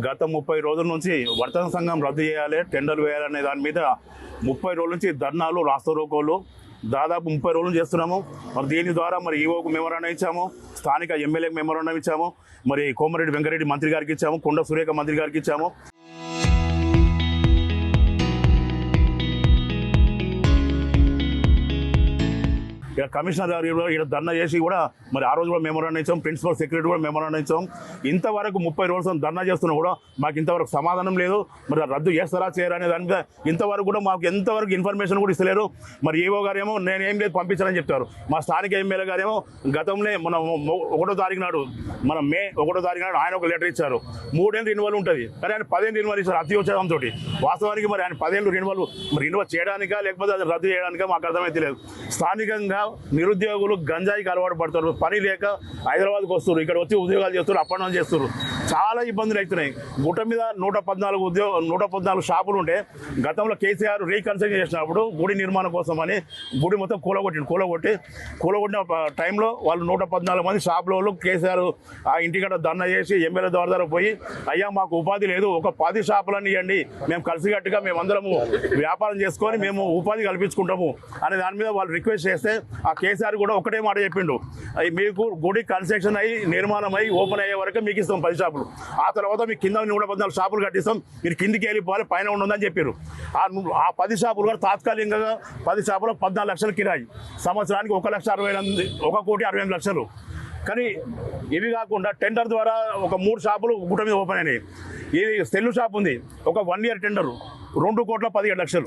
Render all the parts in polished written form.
గత 30 రోజుల నుంచి వర్తక సంఘం రద్దు చేయాలి, టెండర్లు వేయాలనే దాని మీద 30 రోజుల నుంచి ధర్నాలు, రాస్తారోకోలు దాదాపు 30 రోజులు చేస్తున్నాము. మరి దీని ద్వారా మరి ఈవోకు మెమోరాండం ఇచ్చాము, స్థానిక ఎమ్మెల్యేకి మెమోరాండం ఇచ్చాము, మరి కోమరెడ్డి వెంకరెడ్డి మంత్రి గారికి ఇచ్చాము, కొండ సురేఖ మంత్రి గారికి ఇచ్చాము. ఇక కమిషనర్ గారు ఇక్కడ ధర్నా చేసి కూడా మరి ఆ రోజు కూడా మెమోరాండం ఇచ్చాం, ప్రిన్సిపల్ సెక్రటరీ కూడా మెమోరాండం ఇచ్చాం. ఇంతవరకు 30 రోజులు ధర్నా చేస్తున్నా కూడా మాకు ఇంతవరకు సమాధానం లేదు. మరి రద్దు చేస్తారా చేయరా అనే దాని మీద ఇంతవరకు కూడా మాకు ఎంతవరకు ఇన్ఫర్మేషన్ కూడా ఇస్తలేరు. మరి ఏవో గారేమో నేను ఏం లేదు పంపించాలని చెప్తారు. మా స్థానిక ఎమ్మెల్యే గారేమో గతంలో మన 1వ తారీఖు నాడు మే 1వ తారీఖు నాడు ఆయన ఒక లెటర్ ఇచ్చారు. 3 ఏళ్ళు రిన్యువల్ ఉంటుంది, కానీ ఆయన 10 ఏళ్ళు రిన్యువల్ ఇచ్చారు అత్యోత్సాహంతో. వాస్తవానికి మరి ఆయన 10 ఏళ్ళు రిన్యువల్ చేయడానికా లేకపోతే అది రద్దు చేయడానికా మాకు అర్థమైతే లేదు. స్థానికంగా నిరుద్యోగులు గంజాయికి అలవాటు పడతారు, పని లేక హైదరాబాద్కి వస్తారు, ఇక్కడ వచ్చి ఉద్యోగాలు చేస్తారు, అప్ అండ్ డౌన్ చేస్తారు. చాలా ఇబ్బందులు అవుతున్నాయి. గుట్ట మీద 114 షాపులు ఉంటే గతంలో కేసీఆర్ రీకన్స్ట్రక్షన్ చేసినప్పుడు గుడి నిర్మాణం కోసం అని గుడి మొత్తం కూలగొట్టిన టైంలో వాళ్ళు 114 మంది షాపుల కేసీఆర్ ఆ ఇంటికడ ధర్నా చేసి ఎమ్మెల్యే ద్వారా పోయి అయ్యా మాకు ఉపాధి లేదు, ఒక 10 షాపులన్నీ ఇవ్వండి, మేము కలిసికట్టుగా మేమందరము వ్యాపారం చేసుకొని మేము ఉపాధి కల్పించుకుంటాము అనే దాని మీద వాళ్ళు రిక్వెస్ట్ చేస్తే ఆ కేసీఆర్ కూడా ఒకటే మాట చెప్పిండు, మీకు గుడి కన్స్ట్రక్షన్ అయ్యి నిర్మాణం అయ్యి ఓపెన్ అయ్యే వరకు మీకు ఇస్తాం 10 షాపులు, ఆ తర్వాత మీకు కింద 114 షాపులు కట్టిస్తాం, మీరు కిందికి వెళ్ళిపోవాలి, పైన ఉండదని చెప్పారు. ఆ 10 షాపులు కూడా తాత్కాలికంగా 10 షాపులు 14 లక్షలు కిరాయి, సంవత్సరానికి 1,60,000 కానీ ఇవి కాకుండా టెండర్ ద్వారా ఒక 3 షాపులు గుట్ట మీద ఓపెన్ అయినాయి. ఇది సెల్లు షాప్ ఉంది, ఒక 1 ఇయర్ టెండర్ 2,17,00,000,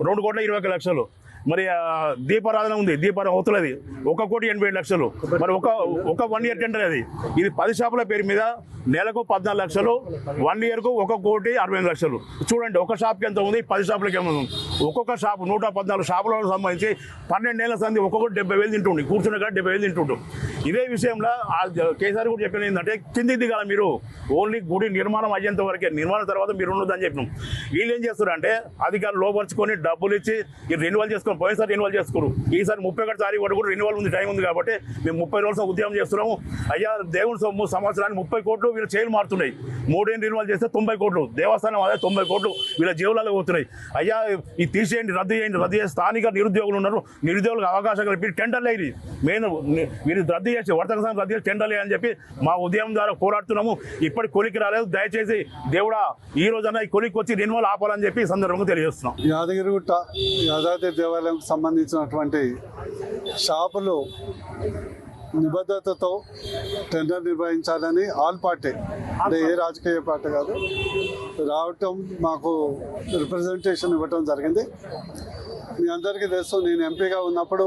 2,21,00,000. మరి దీపారాధన ఉంది, దీపారాధన అవుతున్నది 1,87,00,000. మరి ఒక 1 ఇయర్ టెండర్ అది. ఇది 10 షాపుల పేరు మీద నెలకు 14 లక్షలు, 1 ఇయర్కు 1,65,00,000. చూడండి ఒక షాప్కి ఎంత ఉంది, 10 షాపులకి ఏమో ఉంది. ఒక్కొక్క షాపు 114 షాపులకు సంబంధించి 12 ఏళ్ల సంది ఒక్కొక్కటి 70,000 తింటుండే, కూర్చున్న కాడ 70,000 తింటుండు. ఇదే విషయంలో కేసీఆర్ కూడా చెప్పిన ఏంటంటే కిందికి దిగాల, మీరు ఓన్లీ గుడి నిర్మాణం అయ్యేంత వరకే, నిర్మాణం తర్వాత మీరు ఉండొద్దని చెప్పినాం. వీళ్ళు ఏం చేస్తారంటే అధికారులు లోపరుచుకొని డబ్బులు ఇచ్చి రెన్యువల్ చేసుకొని పోయినసారి రెన్యువల్ చేసుకోరు, ఈసారి 31 తారీఖు వరకు కూడా రెన్యువల్ ఉంది, టైం ఉంది కాబట్టి మేము 30 రోజుల ఉద్యమం చేస్తున్నాము. అయ్యా దేవుని సొమ్ము సంవత్సరానికి 30 కోట్లు వీళ్ళ చేతులు మారుతున్నాయి. 3 ఏళ్ళు రెన్యువల్ చేస్తే 90 కోట్లు, దేవస్థానం అదే 90 కోట్లు వీళ్ళ జీవులలో పోతున్నాయి. అయ్యా ఇది తీసేయండి, రద్దు చేసి స్థానిక నిరుద్యోగులు ఉన్నారు, నిరుద్యోగులకు అవకాశం కలిపి టెండర్లు అయ్యి మెయిన్ వీళ్ళు రద్దు చేసి వర్తక సంఘం రద్దు చేసి టెండర్లు అని చెప్పి మా ఉద్యమం ద్వారా పోరాడుతున్నాము. ఇప్పటి కొలికి రాలేదు, దయచేసి దేవుడా ఈ రోజన్నా ఈ కొలికి వచ్చి రెన్యువల్ ఆపాలని చెప్పి ఈ సందర్భంగా తెలియజేస్తున్నాం. యాదగిరిగుట్ట యాదాద్రి దేవాలయం సంబంధించినటువంటి షాపులు నిబద్ధతతో టెండర్ నిర్వహించాలని ఆల్ పార్టీ, అంటే ఏ రాజకీయ పార్టీ కాదు, రావటం మాకు రిప్రజెంటేషన్ ఇవ్వటం జరిగింది. మీ అందరికీ తెలుసు, నేను ఎంపీగా ఉన్నప్పుడు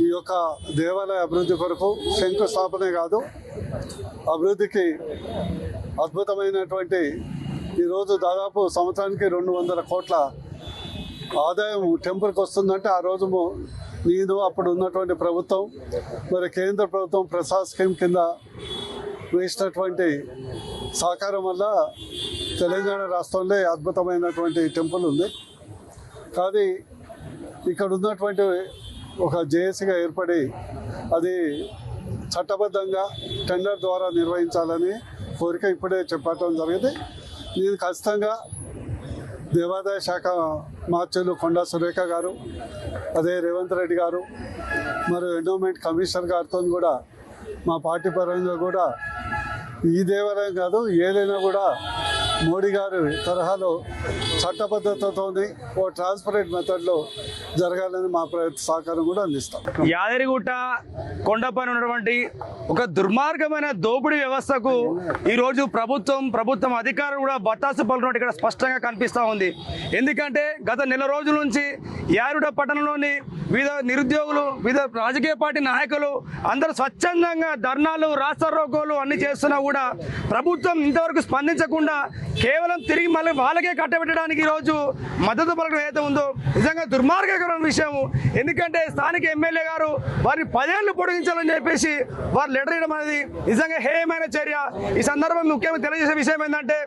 ఈ యొక్క దేవాలయ అభివృద్ధి కొరకు శంకుస్థాపనే కాదు, అభివృద్ధికి అద్భుతమైనటువంటి ఈరోజు దాదాపు సంవత్సరానికి 200 కోట్ల ఆదాయం టెంపుల్కి వస్తుందంటే ఆ రోజు నేను అప్పుడు ఉన్నటువంటి ప్రభుత్వం, మరి కేంద్ర ప్రభుత్వం ప్రసాద్ స్కీమ్ కింద వేసినటువంటి సహకారం వల్ల తెలంగాణ రాష్ట్రంలో అద్భుతమైనటువంటి టెంపుల్ ఉంది. కానీ ఇక్కడ ఉన్నటువంటి ఒక జేఏసీగా ఏర్పడి అది చట్టబద్ధంగా టెండర్ ద్వారా నిర్వహించాలని కోరిక ఇప్పుడే చెప్పడం జరిగింది. నేను ఖచ్చితంగా దేవాదాయ శాఖ మార్చులు కొండా సురేఖ గారు, అదే రేవంత్ రెడ్డి గారు, మరియు ఎండోమెంట్ కమిషనర్ గారితో కూడా మా పార్టీ పరంగా కూడా ఈ దేవాలయం కాదు ఏదైనా కూడా మోడీ గారి తరహాలో చట్టబద్ధతతో ఓ ట్రాన్స్పరెంట్ మెథడ్లో జరగాలని మా సహకారం కూడా అందిస్తాం. యాదగిరిగుట్ట కొండపైన ఉన్నటువంటి ఒక దుర్మార్గమైన దోపిడీ వ్యవస్థకు ఈరోజు ప్రభుత్వం అధికారులు కూడా బత్తాసు పలుకున్నట్టు ఇక్కడ స్పష్టంగా కనిపిస్తూ ఉంది. ఎందుకంటే గత నెల రోజుల నుంచి యాదగిరిగుట్ట పట్టణంలోని వివిధ నిరుద్యోగులు, వివిధ రాజకీయ పార్టీ నాయకులు అందరూ స్వచ్ఛందంగా ధర్నాలు, రాస్తారోకోలు అన్ని చేస్తున్నా కూడా ప్రభుత్వం ఇంతవరకు స్పందించకుండా కేవలం తిరిగి మళ్ళీ వాళ్ళకే కట్టబెట్టడానికి ఈరోజు మద్దతు పలకడం ఏదైతే ఉందో నిజంగా దుర్మార్గకరమైన విషయం. ఎందుకంటే స్థానిక ఎమ్మెల్యే గారు వారిని 10 ఏళ్ళు పొడిగించాలని చెప్పేసి వారు లెటర్ ఇవ్వడం అనేది నిజంగా హేయమైన చర్య. ఈ సందర్భంగా ముఖ్యంగా తెలియజేసే విషయం ఏంటంటే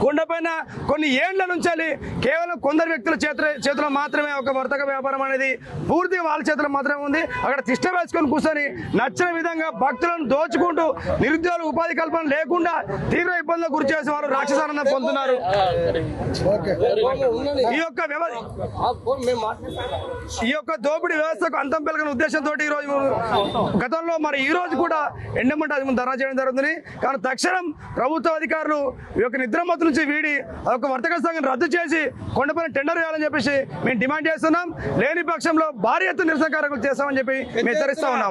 కొండపైన కొన్ని ఏళ్ల నుంచి కేవలం కొందరు వ్యక్తుల చేతిలో మాత్రమే ఒక వర్తక వ్యాపారం అనేది పూర్తిగా వాళ్ళ చేతిలో మాత్రమే ఉంది. అక్కడ తిష్ట వేసుకొని కూర్చొని నచ్చిన విధంగా భక్తులను దోచుకుంటూ నిరుద్యోగులకు ఉపాధి కల్పన లేకుండా తీవ్ర ఇబ్బందులు గురి చేసి వారు రాక్షసానందం పొందుతున్నారు. ఈ యొక్క దోపిడీ వ్యవస్థకు అంతం పెరగని ఉద్దేశంతో ఈ రోజు గతంలో మరి ఈ రోజు కూడా ఎండమంట ధర్నా చేయడం జరుగుతుంది. కానీ తక్షణం ప్రభుత్వ అధికారులు ఈ యొక్క నిద్రమత్తు నుంచి వీడి ఆ యొక్క వర్తక సంఘం రద్దు చేసి కొండపైన టెండర్ వేయాలని చెప్పేసి మేము డిమాండ్ చేస్తున్నాం. లేని పక్షంలో భారీ ఎత్తున నిరసన కార్యక్రమాలు చేస్తామని చెప్పి మేము హెచ్చరిస్తా ఉన్నాం.